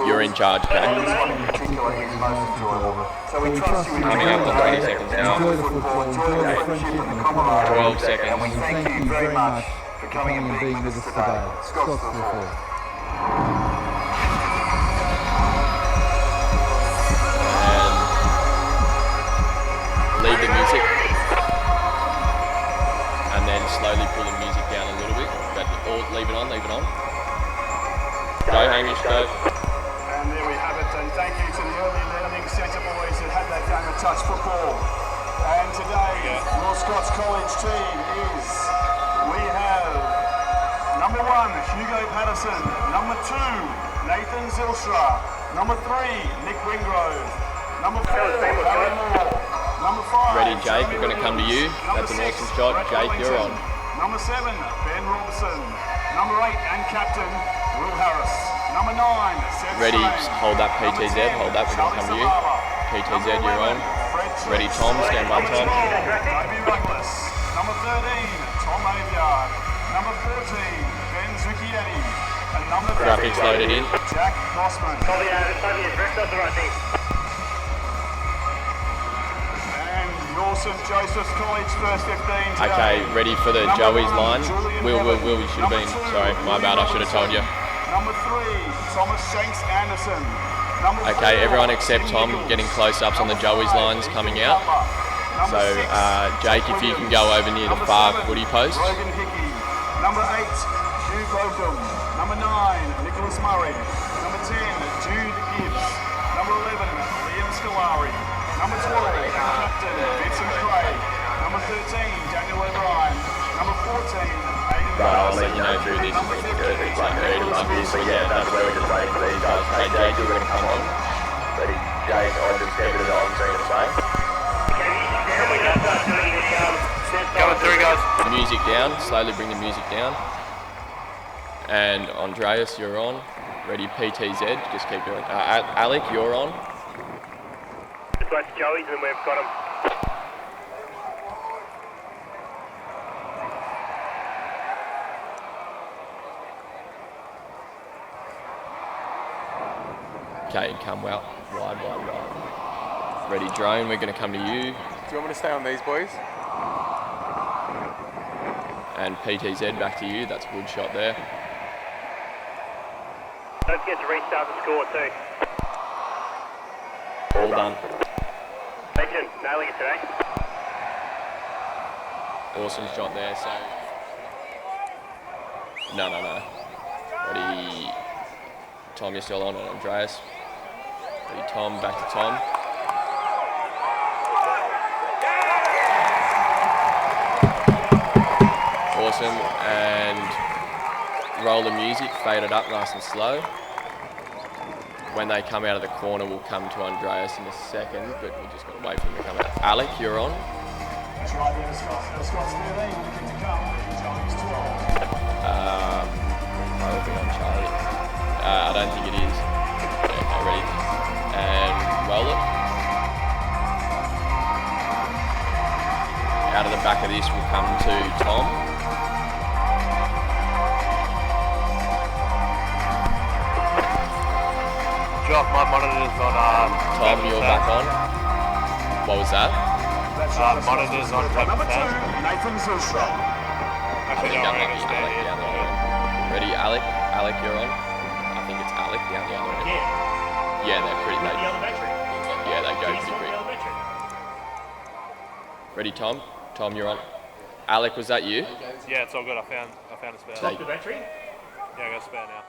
You're in charge, okay? Coming up on 20 seconds now. 12 seconds. And we thank you very much for coming and being with us today. Scott's the first. Leave the music. And then slowly pull the music down a little bit. Or leave it on, leave it on. Go, Hamish, go. And there we have it, and thank you to the early learning centre boys that had that game of touch football. And today, your Scots College team is, we have number 1, Hugo Patterson, number 2, Nathan Zilstra, number 3, Nick Wingrove, number 4, Barry Moore, number 5, Ready, Jake, we're going to come to you. That's an awesome shot. Jake, you're on. Number 7, Ben Robson, number 8 and captain, Will Harris, number 9, Seth Ready, Strain, hold that PTZ, hold that, we're going to come to you. PTZ, you're on. Ready, Tom, stand by Tom. Toby Douglas, number 13, Tom Aviard, number 14, Ben Zuccietti, and number 15, Graphics loaded in. Jack Crossman. And your St Joseph's College first 15 today. Okay, ready for the Joey's line. Will, you should have been. Sorry, my bad, I should have told you. Number 3, Thomas Shanks Anderson. Okay, everyone except Tom getting close-ups on the Joey's lines coming out. So, Jake, if you can go over near the far footy post. Logan Hickey. Number 8, Hugh Botham. Number 9, Nicholas Murray. Number 10, Jude Gibbs. Number 11, Liam Scolari. Number 12, Captain Vincent Craig. Number 13, Daniel O'Brien. Number 14, I'll let you know through this. It's like very obviously, yeah, that's where we're just waiting for these guys. Okay, Jake, you're going to come on. Ready, Jake, I'll just step it on screen the same. Coming through, guys. The music down, slowly bring the music down. And Andreas, you're on. Ready, PTZ, just keep doing. Alec, you're on. Just wait for Joey's and we've got him. Okay, come well, wide. Ready, drone, we're going to come to you. Do you want me to stay on these boys? And PTZ, back to you, that's a good shot there. Don't forget to restart the score too. All done. Legend, nailing it today. Awesome shot there, so... No. Ready, Tom, you're still on, and Andreas. Ready, Tom, back to Tom. Awesome, and roll the music, fade it up nice and slow. When they come out of the corner, we'll come to Andreas in a second, but we're just going to wait for them to come out. Alec, you're on. That's right there, Scott's 13, looking to come. Joey's 12. Probably on Charlie. I don't think it is. Okay, ready. And roll it. Out of the back of this, we'll come to Tom. Jock, my monitor's on. Tom, you're back on. What was that? Monitor's on 10%. Number 2, Nathan Zilstra. Actually, no, I understand Alec it. down the other end. Ready, Alec? Alec, you're on. I think it's Alec down the other end. Yeah, they're pretty. The other battery. Yeah, they go pretty The quick. other battery. Ready, Tom? Tom, you're on. Alec, was that you? Yeah, it's all good. I found a spare. Take- the battery? Yeah, I got a spare now.